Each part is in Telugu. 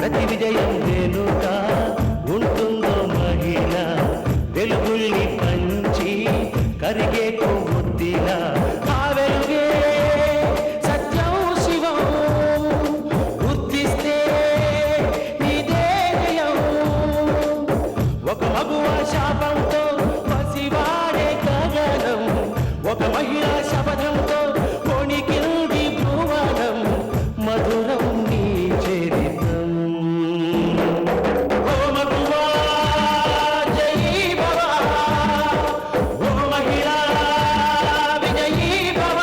ప్రతి విజయం వెనుక ఉంటుందో మహిళ వెలుగుల్ని పంచి కరిగే కొవ్వొత్తిలా ఆ వెలుగే సత్యం శివం గుర్తిస్తే నీదే జయం ఒక మగువ శాపంతో పసివాడే గగనం ఒక మహిళా శపథంతో కొణికింది భువనం మధురం నీ చరిత్రం ఓ మగువా జయీ భవ ఓ మహిళా విజయీ భవ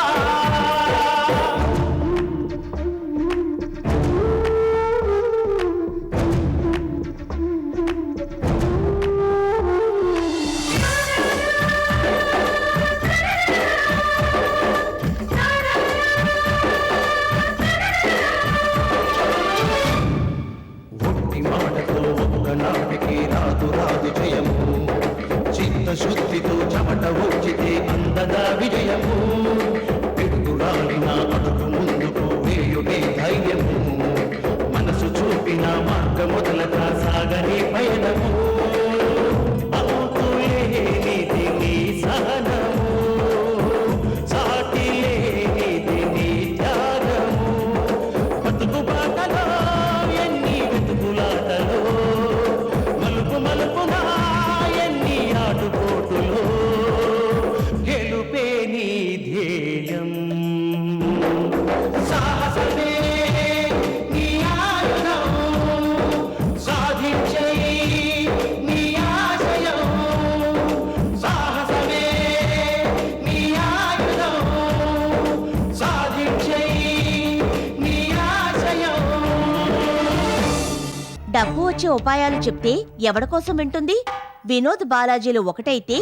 ఒట్టి మాటతో ఒక్కనాటికి రాదు రాదు జయము చిత్తశుద్ధితో చెమట ఊచితే అందదా విజయము పిడుగురాలిన అడుగు ముందుకు వేయుడే ధైర్యము మనసు చూపిన మార్గ మొదలక సాగని పయనము అంతులేనిది నీ సహనము సాటి లేనిది నీ త్యాగము బతుకు బాటలో ఎన్ని వెతుకులాటలో మలుపు మలుపునా ఎన్ని ఆటుపోటులో గెలుపే నీ ధ్యేయం సాహసమే నీ ఆయుధం సాధించే నీ ఆశయం సాహసమే నీ ఆయుధం సాధించే నీ ఆశయం డబ్బు వచ్చే ఉపాయాలు చెప్తే ఎవడి కోసం వింటుంది? వినోద్ బాలాజీలు ఒకటైతే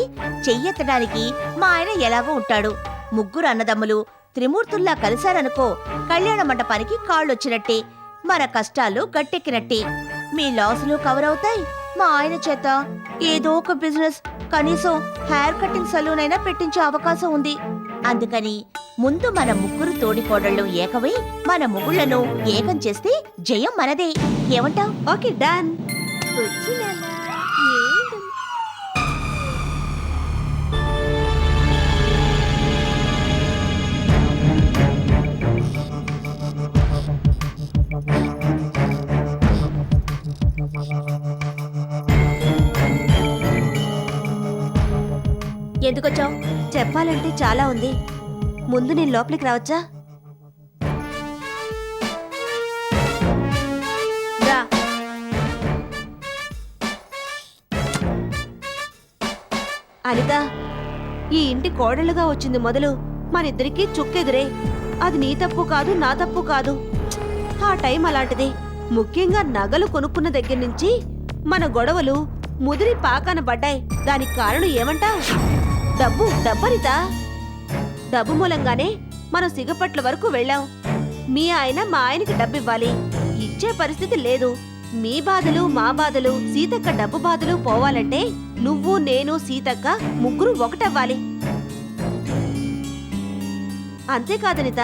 చెయ్యెత్తడానికి మా ఆయన ఎలాగో ఉంటాడు. ముగ్గురు అన్నదమ్ములు త్రిమూర్తుల్లా కలిశారనుకో కళ్యాణ మండపానికి కాళ్ళొచ్చినట్టే, మన కష్టాలు గట్టెక్కినట్టే. మీ లాసులు కవర్ అవుతాయి. మా ఆయన చేత ఏదో ఒక బిజినెస్, కనీసం హెయిర్ కటింగ్ సలూన్ అయినా పెట్టించే అవకాశం ఉంది. అందుకని ముందు మన ముగ్గురు తోడికోడళ్ళు ఏకమై మన మొగుళ్లను ఏకం చేస్తే జయం మనదే. ఏమంటావ్? Okay done. ఎందుకొచ్చావ్? చెప్పాలంటే చాలా ఉంది. ముందు నేను లోపలికి రావచ్చా? రా. అనిత, ఈ ఇంటి కోడలుగా వచ్చింది మొదలు మనిద్దరికీ చుక్కెదురే. అది నీ తప్పు కాదు, నా తప్పు కాదు. ఆ టైం అలాంటిది. ముఖ్యంగా నగలు కొనుక్కున్న దగ్గర నుంచి మన గొడవలు ముదిరి పాకాన పడ్డాయి. దానికి కారణం ఏమంటావ్? డబ్బనిత. డబ్బు మూలంగానే మనం సిగపట్ల వరకు వెళ్ళాం. మీ ఆయన మా ఆయనకి డబ్బివ్వాలి, ఇచ్చే పరిస్థితి లేదు. మీ బాధలు మా బాధలు, సీతక్క డబ్బు బాధలు పోవాలంటే నువ్వు నేను సీతక్క ముగ్గురు ఒకటవ్వాలి. అంతేకాదనిత,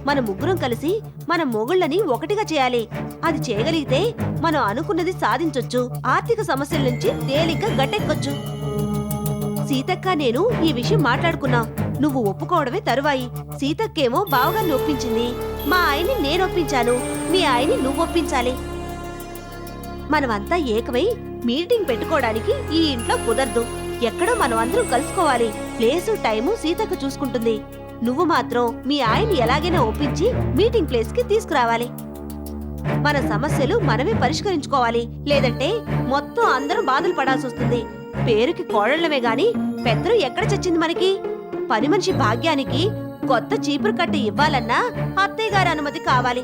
మన ముగ్గురం కలిసి మన మొగుళ్ళని ఒకటిగా చేయాలి. అది చేయగలిగితే మనం అనుకున్నది సాధించొచ్చు. ఆర్థిక సమస్యల నుంచి తేలిగ్గా గట్టెక్కొచ్చు. సీతక్క నేను ఈ విషయం మాట్లాడుకున్నాం. నువ్వు ఒప్పుకోవడమే తరువాయి. సీతక్కేమో బావగాన్ని ఒప్పించింది, మా ఆయన్ని నేనొప్పించాను. మీ ఆయన్ని నువ్వొప్పించాలి. మనమంతా ఏకమై మీటింగ్ పెట్టుకోవడానికి ఈ ఇంట్లో కుదరదు. ఎక్కడో మనం అందరం కలుసుకోవాలి. ప్లేసు టైము సీతక్క చూసుకుంటుంది. నువ్వు మాత్రం మీ ఆయన్ని ఎలాగైనా ఒప్పించి మీటింగ్ ప్లేస్ కి తీసుకురావాలి. మన సమస్యలు మనమే పరిష్కరించుకోవాలి. లేదంటే మొత్తం అందరం బాధలు పడాల్సి వస్తుంది. పేరుకి కోడళ్లమే గాని పెద్దలు ఎక్కడ చచ్చింది మనకి? పని మనిషి భాగ్యానికి కొత్త చీపురు కట్ట ఇవ్వాలన్నా అత్తయ్య గారి అనుమతి కావాలి.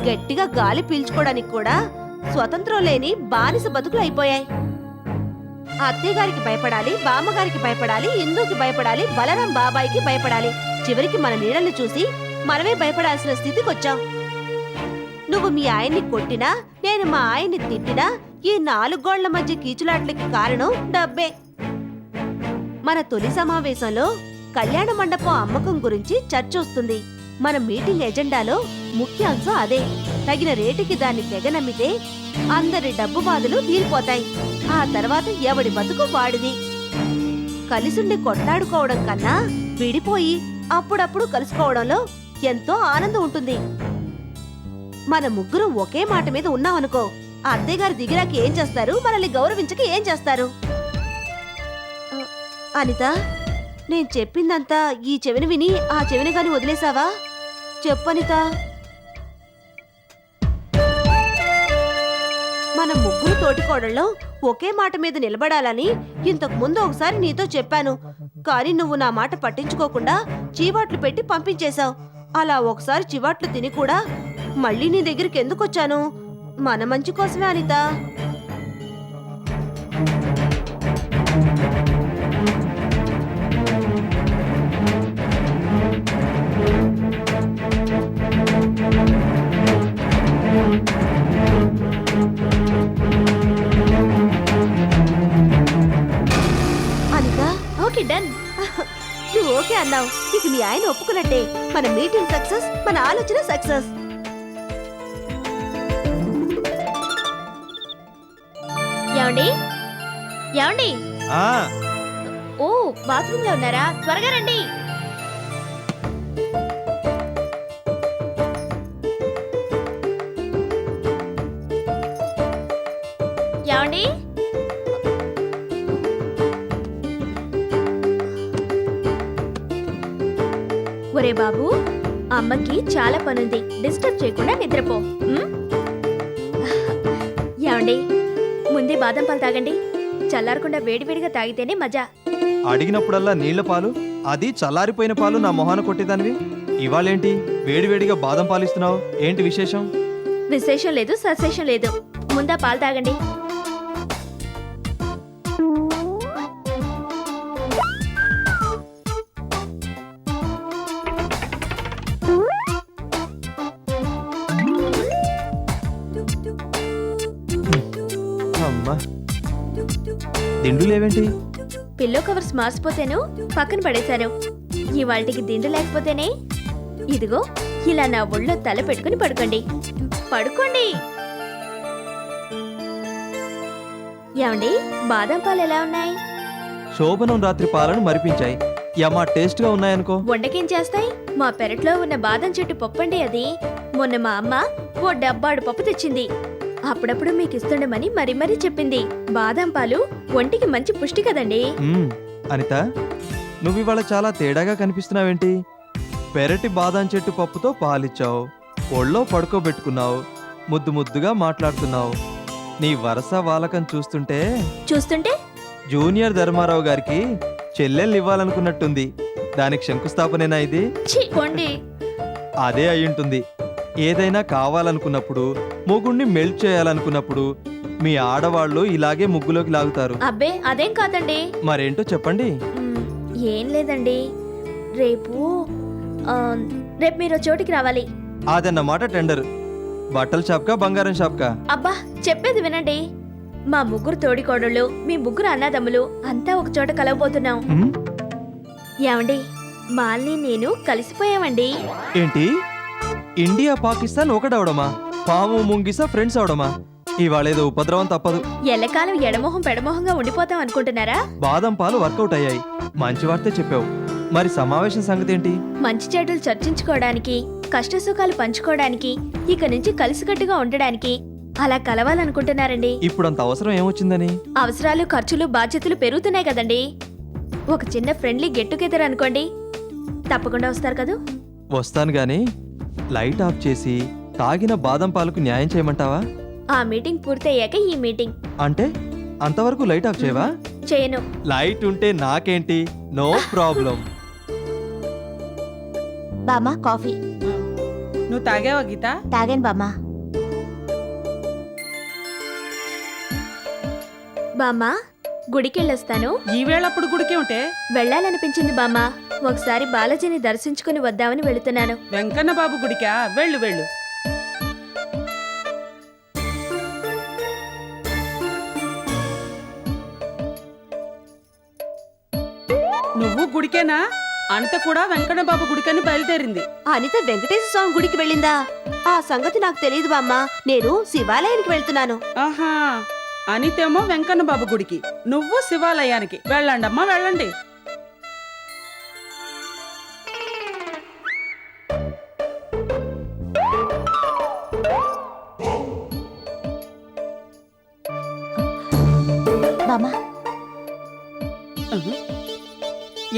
గట్టిగా గాలి పీల్చుకోవడానికి కూడా స్వతంత్రం లేని బానిస బతుకులు అయిపోయాయి. అత్తయ్య గారికి భయపడాలి, బామ్మగారికి భయపడాలి, ఇందుకి భయపడాలి, బలరాం బాబాయికి భయపడాలి. చివరికి మన నీడల్ని చూసి మనమే భయపడాల్సిన స్థితికొచ్చాం. నువ్వు మీ ఆయన్ని కొట్టినా, నేను మా ఆయన్ని తిట్టినా ఈ 4 గోళ్ల మధ్య కీచులాట్లకి కారణం డబ్బే. మన తొలి సమావేశంలో కళ్యాణ మండపం అమ్మకం గురించి చర్చ వస్తుంది. మన మీటింగ్ ఎజెండాలో ముఖ్య అంశం అదే. తగిన రేటుకి దాన్ని తెగ నమ్మితే అందరి డబ్బు బాధలు తీరిపోతాయి. ఆ తర్వాత ఎవడి బతుకు వాడిది. కలిసుండి కొట్లాడుకోవడం కన్నా విడిపోయి అప్పుడప్పుడు కలుసుకోవడంలో ఎంతో ఆనందం ఉంటుంది. మన ముగ్గురం ఒకే మాట మీద ఉన్నామనుకో, అత్తయ్య గారు దిగిరాకి ఏం చేస్తారు, మనల్ని గౌరవించక ఏం చేస్తారు? అనిత, నేను చెప్పిందంతా ఈ చెవిని విని ఆ చెవిని గాని వదిలేసావా? చెప్పనిత. మన ముగ్గురు తోటికోడళ్ళం ఒకే మాట మీద నిలబడాలని ఇంతకు ముందు ఒకసారి నీతో చెప్పాను. కానీ నువ్వు నా మాట పట్టించుకోకుండా చీవాట్లు పెట్టి పంపించేశావు. అలా ఒకసారి చివాట్లు తిని కూడా మళ్ళీ నీ దగ్గరికి ఎందుకొచ్చాను? మన మంచి కోసమే అనిత. Anitha, okay done. నువ్వు ఓకే అన్నావు, ఇక మీ ఆయన ఒప్పుకున్నట్టే. మన మీటింగ్ సక్సెస్, మన ఆలోచన సక్సెస్. ఏమండి ఏమండి ఆ ఓ బాత్రూమ్ లో ఉన్నారా? త్వరగా రండి. ఏమండి ఒరే బాబు, అమ్మకి చాలా పనుంది, డిస్టర్బ్ చేయకుండా నిద్రపో. ఉమ్? ఏమండి ముందే బాదం పాలు తాగండి. చల్లారకుండా వేడివేడిగా తాగితేనే మజా. అడిగినప్పుడల్లా నీళ్ల పాలు, అది చల్లారిపోయిన పాలు నా మొహాన కొట్టేదానివి. ఇవాళేంటి వేడివేడిగా బాదం పాలు ఇస్తున్నావు? ఏంటి విశేషం? విశేషం లేదు, సశేషం లేదు. ముందా పాలు తాగండి. అమ్మా, దిండు లేవేంటి? పిల్లో కవర్స్ మార్చిపోతేను పక్కన పడేశాను. ఇవాళకి దిండు లేకపోతేనే ఇదిగో ఇలా నా ఒళ్ళో తల పెట్టుకుని పడుకోండి. పడుకోండి. ఏమండి బాదం పాలు ఎలా ఉన్నాయి? శోభనం రాత్రి పాలను మరిపించాయి. యమ్మా టేస్ట్ గా ఉన్నాయనుకో. వండకేం చేస్తాయి? మా పెరట్లో ఉన్న బాదం చెట్టు పప్పండి అది. మొన్న మా అమ్మ ఓ డబ్బాడు పప్పు తెచ్చింది. అప్పుడప్పుడు మీకు ఇస్తుండమని మరీ మరీ చెప్పింది. బాదం పాలు ఒంటికి మంచి పుష్టి కదండి. అనిత, నువ్వు ఇవాళ చాలా తేడాగా కనిపిస్తున్నావేంటి? పెరటి బాదం చెట్టు పప్పుతో పాలిచ్చావు, ఒళ్ళో పడుకోబెట్టుకున్నావు, ముద్దు ముద్దుగా మాట్లాడుతున్నావు. నీ వరస వాలకం చూస్తుంటే జూనియర్ ధర్మారావు గారికి చెల్లెల్ని ఇవ్వాలనుకున్నట్టుంది. దానికి శంకుస్థాపనేనా ఇది? ఛీ, పోండి. అదే అయ్యుంటుంది. ఏదైనా కావాలనుకున్నప్పుడు, మొగుణ్ణి మెల్ట్ చేయాలనుకున్నప్పుడు మీ ఆడవాళ్ళు ఇలాగే ముగ్గులోకి లాగుతారు. అబ్బే అదేం కాదండి. మరేంటో చెప్పండి. ఏం లేదండి, రేపు మీరు చోటికి రావాలి. అదన్నమాట టెండర్. బట్టల షాప్కా బంగారం షాప్కా? అబ్బా చెప్పేది వినండి. మా ముగ్గురు తోడికోడళ్ళు, మీ ముగ్గురు అన్నదమ్ములు అంతా ఒక చోట కలవబోతున్నాం. ఏమండి మాల్ని నేను కలిసిపోయామండి. ఏంటి? ఇండియా పాకిస్తాన్ ఒకటవడమా? పాము ముంగిసా ఫ్రెండ్స్ అవడమా? ఇవాళేదో ఉపద్రవం తప్పదు. ఎల్లకాలం ఎడమొహం పెడమొహంగా ఉండిపోతాం అనుకుంటున్నారా? బాదం పాలు వర్కౌట్ అయ్యాయి. మంచి వార్తే చెప్పావు. మరి సమావేశం సంగతి ఏంటి? మంచి చెడులు చర్చించుకోవడానికి, కష్ట సుఖాలు పంచుకోవడానికి, ఇక నుంచి కలిసికట్టుగా ఉండడానికి అలా కలవాలనుకుంటున్నారండి. ఇప్పుడంత అవసరం ఏమొచ్చిందని? అవసరాలు, ఖర్చులు, బాధ్యతలు పెరుగుతున్నాయి కదండి. ఒక చిన్న ఫ్రెండ్లీ గెట్ టుగెదర్ అనుకోండి. తప్పకుండా వస్తారు కదూ? వస్తాను గాని లైట్ ఆఫ్ చేసి తాగిన బాదం పాలకు న్యాయం చేయమంటావా? ఆ మీటింగ్ పూర్తయ్యాక ఈ మీటింగ్. అంటే అంతవరకు లైట్ ఆఫ్ చేయవా? చేయను. లైట్ ఉంటే నాకేంటి, నో ప్రాబ్లం. బామ్మ కాఫీ. నువ్వు తాగావా గీత? తాగాను బామ్మ. బామ్మ గుడికెళ్ళొస్తాను. ఈవేళప్పుడు గుడికి ఉంటే వెళ్ళాలనిపించింది బామ్మ. ఒకసారి బాలాజీని దర్శించుకుని వద్దామని వెళుతున్నాను. వెంకన్న బాబు గుడికా? వెళ్ళు వెళ్ళు. నువ్వు గుడికేనా? అనిత కూడా వెంకన్నబాబు గుడికని బయలుదేరింది. అనిత వెంకటేశ్వర స్వామి గుడికి వెళ్ళిందా? ఆ సంగతి నాకు తెలియదు బామ్మ. నేను శివాలయానికి వెళ్తున్నాను. ఆహా, అనితేమో వెంకన్నబాబు గుడికి, నువ్వు శివాలయానికి. వెళ్ళండమ్మా, వెళ్ళండి. బామ్మా,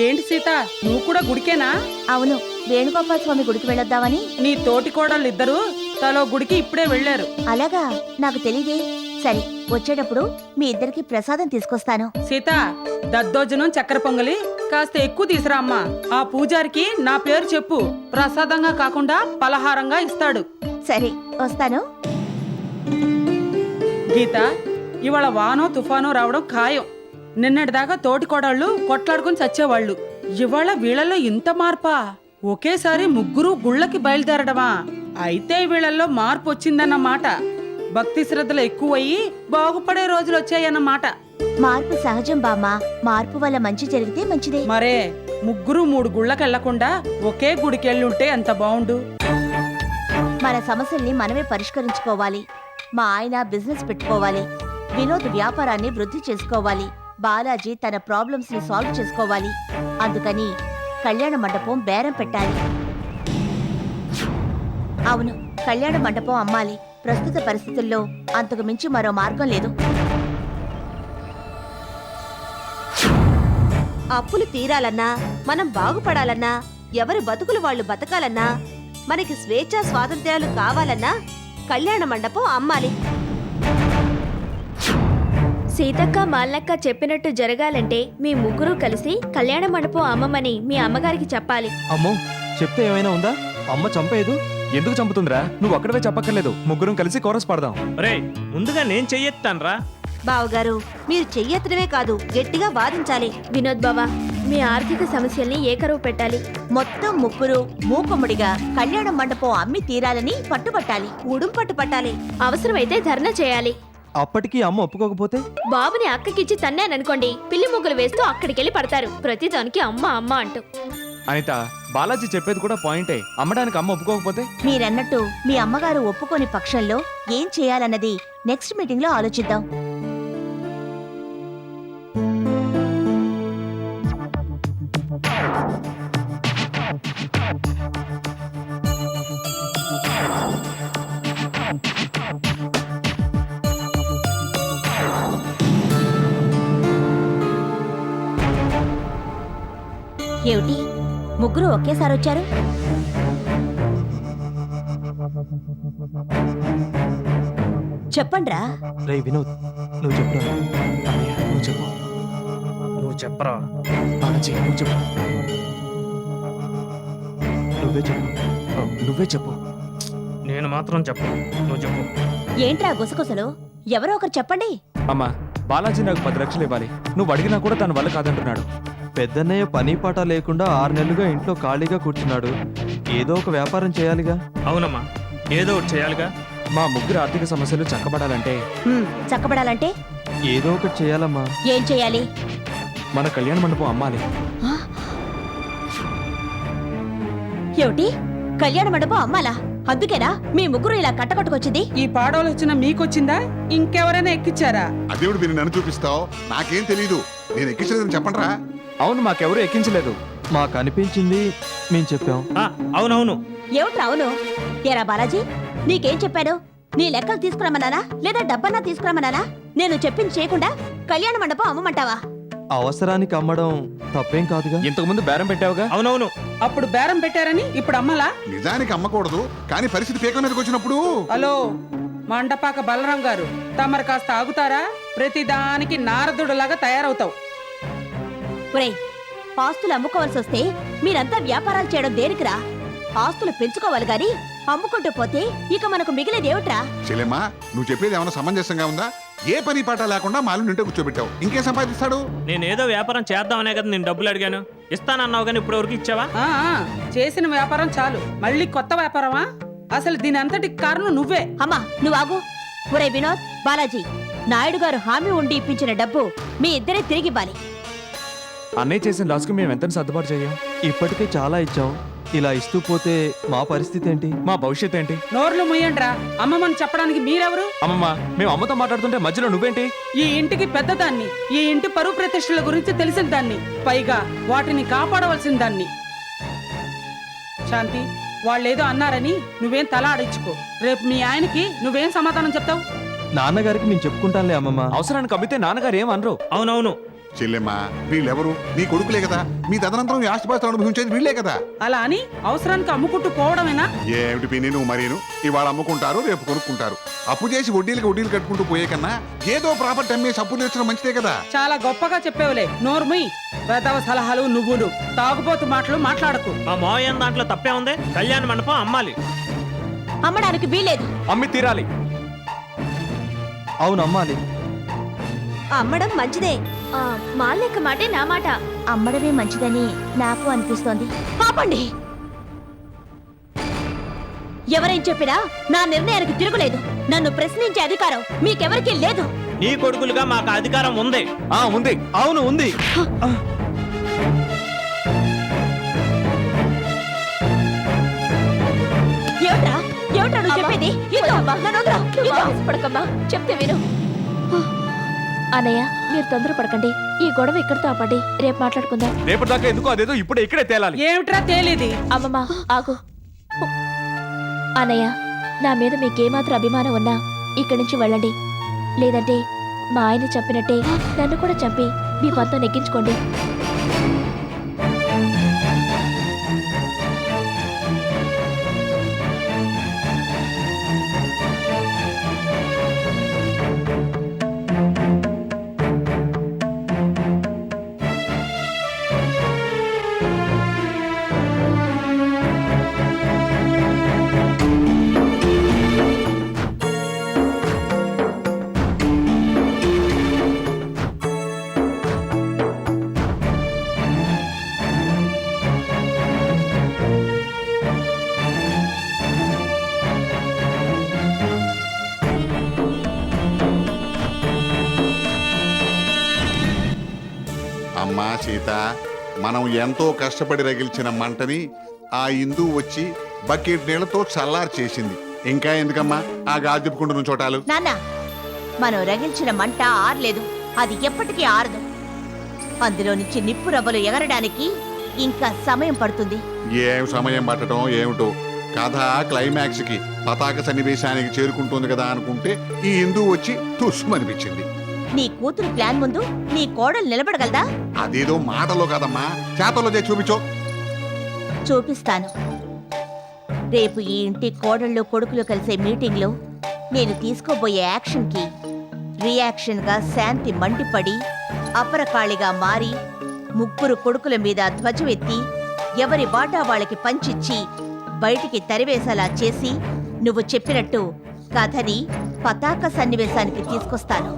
ఏంటి సీత, నువ్వు కూడా గుడికేనా? అవును, వేణుగోపాల స్వామి గుడికి వెళ్ళొద్దామని. నీ తోటి కోడళ్ళిద్దరూ తలో గుడికి ఇప్పుడే వెళ్ళారు. అలాగా, నాకు తెలియదే. సరే, వచ్చేటప్పుడు మీ ఇద్దరికి ప్రసాదం తీసుకొస్తాను. సీత, దద్దోజనం చక్కెర పొంగలి కాస్త ఎక్కువ తీసురా అమ్మా. ఆ పూజారికి నా పేరు చెప్పు, ప్రసాదంగా కాకుండా పలహారంగా ఇస్తాడు. సరే, వస్తాను. గీత, ఇవాళ వానో తుఫానో రావడం ఖాయం. నిన్నటిదాకా తోటి కోడళ్ళు కొట్లాడుకుని చచ్చేవాళ్ళు. ఇవాళ వీళ్ళల్లో ఇంత మార్పా? ఒకేసారి ముగ్గురు గుళ్ళకి బయలుదేరడమా? అయితే వీళ్ళల్లో మార్పు వచ్చిందన్నమాట. భక్తి శ్రద్ధలు ఎక్కువయ్యి బాగుపడే రోజులు వచ్చాయన్నమాట. మార్పు సహజం బామ్మ. మార్పు వల్ల మంచి జరిగితే మంచిదే. మరే, ముగ్గురు 3 గుళ్ళకెళ్లకుండా ఒకే గుడికెళ్ళుంటే ఎంత బావుండు. మన సమస్యల్ని మనమే పరిష్కరించుకోవాలి. మా ఆయన బిజినెస్ పెట్టుకోవాలి, వినోద్ వ్యాపారాన్ని వృద్ధి చేసుకోవాలి, బాలాజీ తన ప్రాబ్లమ్స్ ని సాల్వ్ చేసుకోవాలి. అందుకని కళ్యాణ మండపం బేరం పెట్టాలి. అవును, కళ్యాణ మండపం అమ్మాలి. ప్రస్తుత పరిస్థితుల్లో అంతకు మించి మరో మార్గం లేదు. అప్పులు తీరాలన్నా, మనం బాగుపడాలన్నా, ఎవరి బతుకులు వాళ్ళు బతకాలన్నా, మనకి స్వేచ్ఛా స్వాతంత్ర్యాలు కావాలన్నా కళ్యాణ మండపం అమ్మాలి. సీతక్క మాలక్క చెప్పినట్టు జరగాలంటే మీ ముగ్గురు కలిసి కళ్యాణ మండపం అమ్మమని మీ అమ్మగారికి చెప్పాలి. అమ్మో, చెప్తే ఏమైనా ఉందా? అమ్మ చంపేదు. ఎందుకు చంపుతుందిరా? నువ్వు అక్కడవే చెప్పక్కర్లేదు, ముగ్గురం కలిసి కోరస్ పాడదాం. రే, ముందుగా నేను చెయ్యెత్తాన్రా. బావగారు, మీరు చెయ్యెత్తడమే కాదు, గట్టిగా వాదించాలి. వినోద్ బావా, మీ ఆర్థిక సమస్యల్ని ఏకరువు పెట్టాలి. మొత్తం ముగ్గురు మూకుమ్మడిగా కళ్యాణ మండపం అమ్మి తీరాలని పట్టుబట్టాలి. ఉడుంపట్టు పట్టాలి. అవసరమైతే ధర్నా చేయాలి. అప్పటికి అమ్మ ఒప్పుకోకపోతే? బాబుని అక్కకిచ్చి తన్నాననుకోండి, పిల్లి ముగ్గులు వేస్తూ అక్కడికెళ్ళి పడతారు. ప్రతిదానికి అమ్మ అమ్మ అంటూ. అనిత, బాలాజీ చెప్పేది కూడా పాయింటే. అమ్మడానికి అమ్మ ఒప్పుకోకపోతే? మీరన్నట్టు మీ అమ్మగారు ఒప్పుకోని పక్షంలో ఏం చేయాలన్నది నెక్స్ట్ మీటింగ్ లో ఆలోచిద్దాం. ఏమిటి, ముగ్గురు ఒకేసారి వచ్చారు? చెప్పండ్రా. రే వినోద్, నువ్వు చెప్పురా. నువ్వు చెప్పు. నువ్వు చెప్పరా. బాలాజీ, నువ్వు చెప్పు. నువ్వే చెప్పు. నువ్వే చెప్పు. నేను మాత్రం చెప్పను, నువ్వు చెప్పు. ఏంట్రా గుసగుసలు? ఎవరో ఒకరు చెప్పండి. అమ్మా, బాలాజీ నాకు 10 లక్షలు ఇవ్వాలి. నువ్వు అడిగినా కూడా తన వల్ల కాదంటున్నాడు. పెద్దన్నయ్య పని పాట లేకుండా 6 నెలలుగా ఇంట్లో ఖాళీగా కూర్చున్నాడు. ఏదో ఒక వ్యాపారం చేయాలిగా. అవునమ్మా, ఏదో ఒకటి చేయాలిగా. మా ముగ్గురు ఆర్థిక సమస్యలు చక్కబడాలంటే చక్కబడాలంటే ఏదో ఒకటి చేయాలమ్మా. ఏం చేయాలి? మన కళ్యాణ మండపం అమ్మాలి. ఏమిటి, కళ్యాణ మండపం అమ్మాలా? అందుకేనా మీ ముగ్గురు ఇలా కట్టకట్టుకొచ్చింది? ఈ పాడవలొచ్చిన మీకొచ్చిందా? ఇంకెవరైనా ఎక్కిచ్చారా? అదేవిడు మీరు నన్ను చూపిస్తావు, నాకేం తెలీదు. నేను ఎక్కించలేదని చెప్పండ్రా. అవును, మాకెవరూ ఎక్కించలేదు. మాకు అనిపించింది మేము చెప్పాం. అవునవును. ఏమిట్రా అవును? ఏరా బాలాజీ, నీకేం చెప్పాను? నీ లెక్కలు తీసుకురమ్మన్నానా లేదా డబ్బన్నా తీసుకురమ్మన్నానా? నేను చెప్పింది చేయకుండా కళ్యాణ మండపం అమ్మమంటావా? అవసరానికి అమ్మడం తప్పేం కాదుగా. ఇంతకు ముందు బేరం పెట్టావుగా. అవునవును. అప్పుడు బేరం పెట్టారని ఇప్పుడు అమ్మలా? నిజానికి అమ్మకూడదు, కానీ పరిస్థితి పీకల మీదకి వచ్చినప్పుడు. హలో మండపాక బలరాం గారు, తమరు కాస్త ఆగుతారా? ప్రతిదానికి నారదుడులాగా తయారవుతావు. ఒరేయ్, ఆస్తులు అమ్ముకోవాల్సి వస్తే మీరంతా వ్యాపారాలు చేయడం దేనికిరా? ఆస్తులు పెంచుకోవాలి గాని అమ్ముకుంటూ పోతే ఇక మనకు మిగిలేదేమిట్రా? చెల్లెమ్మా, నువ్వు చెప్పేది ఏమైనా సమంజసంగా ఉందా? ఏ పని పాట లేకుండా మాలు నింటే కూర్చోబెట్టావు, ఇంకేం సంపాదిస్తాడు? నేనేదో వ్యాపారం చేద్దామనే కదా నేను డబ్బులు అడిగాను. ఇస్తానన్నావు కానీ ఇప్పుడు వరకు ఇచ్చావా? ఆ, చేసిన వ్యాపారం చాలు, మళ్ళీ కొత్త వ్యాపారమా? అసలు దీని అంతటికి కారణం నువ్వే. అమ్మా నువ్వు ఆగు. ఒరే వినోద్, బాలాజీ, నాయుడు గారు హామీ ఉండి ఇప్పించిన డబ్బు మీ ఇద్దరే తిరిగివ్వాలి. అన్నయ్య చేసిన లాస్కి మేము ఎంత సర్దుబాటు చేయం? ఇప్పటికే చాలా ఇచ్చాం. ఇలా ఇస్తూ పోతే మా పరిస్థితి ఏంటి? మా భవిష్యత్ ఏంటి? నోర్లు ముయ్యండ్రా. అమ్మమ్మని చెప్పడానికి మీరెవరు? అమ్మమ్మ, మేము అమ్మతో మాట్లాడుతుంటే మధ్యలో నువ్వేంటి? ఈ ఇంటికి పెద్దదాన్ని, ఈ ఇంటి పరువు ప్రతిష్టల గురించి తెలిసిన దాన్ని, పైగా వాటిని కాపాడవలసిన దాన్ని. శాంతి, వాళ్ళేదో అన్నారని నువ్వేం తల ఆడించుకో. రేపు మీ ఆయనకి నువ్వేం సమాధానం చెప్తావు? నాన్నగారికి మేము చెప్పుకుంటాంలే అమ్మమ్మ. అవసరానికి అమ్మితే నాన్నగారు ఏమనరు. అవునవును. చెల్లెమ్మా, వీళ్ళెవరు? నీ కొడుకులే కదా. మీ తదనంతరం ఈ ఆస్తిపాస్తులు అనుభవించేది వీళ్ళే కదా. అలా అని అవసరానికి అమ్ముకుంటూ పోవడమేనా? ఏమిటి పిన్ని నువ్వు మరీను? ఇవాళ అమ్ముకుంటారు, రేపు కొనుక్కుంటారు. అప్పు చేసి వడ్డీలు కట్టుకుంటూ పోయే కన్నా ఏదో ప్రాపర్టీ అమ్మేసి అప్పు తీర్చడం మంచిదే కదా. చాలా గొప్పగా చెప్పేవులే. నోర్ముయ్. వేదవ సలహాలు నువ్వులు, తాగుబోతు మాటలు మాట్లాడకు. మా మావయ్య దాంట్లో తప్పే ఉంది. కళ్యాణ మండపం అమ్మాలి. అమ్మడానికి వీలేదు. అమ్మి తీరాలి. అవును, అమ్మాలి. అమ్మడం మంచిదే. మా లెక్క మాటే నా మాట. అమ్మడమే మంచిదని నాకు అనిపిస్తోంది. పాపండి, ఎవరేం చెప్పినా నా నిర్ణయానికి తిరుగులేదు. నన్ను ప్రశ్నించే అధికారం మీకెవరికీ లేదు. నీ కొడుకులుగా మాకు అధికారం ఉంది. ఉంది. అవును, ఉంది. ఏమిట్రా ఏమిట్రా నువ్వు చెప్పేది? ఇదిగో, నన్ను వదలు. ఇదిగో. పడకమ్మా, చెప్తే విను. అన్నయ్య, మీరు తొందరపడకండి. ఈ గొడవ ఇక్కడితో ఆపండి. రేపు మాట్లాడుకుందాం. రేపటిదాకా ఎందుకు? అదేదో ఇప్పుడే ఇక్కడే తేలాలి. ఏమిట్రా తేలిది? అమ్మమ్మ, ఆగు. అన్నయ్య, నా మీద మీకేమాత్రం అభిమానం ఉన్నా ఇక్కడి నుంచి వెళ్ళండి. లేదంటే మా ఆయన చంపినట్టే నన్ను కూడా చంపి మీ పంతం నెగ్గించుకోండి. అమ్మా సీత, మనం ఎంతో కష్టపడి రగిల్చిన మంటని ఆ ఇందు వచ్చి బకెట్ నీళ్లతో చల్లారు చేసింది. ఇంకా ఎందుకమ్మా ఆ గాలి తిప్పుకుంటూ నుంచోటాలు? నాన్న, మనం రగిల్చిన మంట ఆరలేదు. అది ఎప్పటికీ ఆరదు. అందులో నుంచి నిప్పు రవ్వలు ఎగరడానికి ఇంకా సమయం పడుతుంది. ఏం సమయం పట్టడం ఏమిటో. కథ క్లైమాక్స్ కి పతాక సన్నివేశానికి చేరుకుంటుంది కదా అనుకుంటే ఈ ఇందు వచ్చి తుస్సుమనిపించింది. నీ కూతురు ప్లాన్ ముందు నీ కోడలు నిలబడగలదా? అదేదో మాటలో కాదమ్మా, చేతల్లో చేసి చూపించో. చూపిస్తాను. రేపు ఈ ఇంటి కోడళ్ళు కొడుకులు కలిసే మీటింగ్లో నేను తీసుకోబోయే యాక్షన్కి రియాక్షన్గా శాంతి మండిపడి అపరకాళిగా మారి ముగ్గురు కొడుకుల మీద ధ్వజం ఎత్తి ఎవరి వాటా వాళ్ళకి పంచిచ్చి బయటికి తరివేసేలా చేసి నువ్వు చెప్పినట్టు కథని పతాక సన్నివేశానికి తీసుకొస్తాను.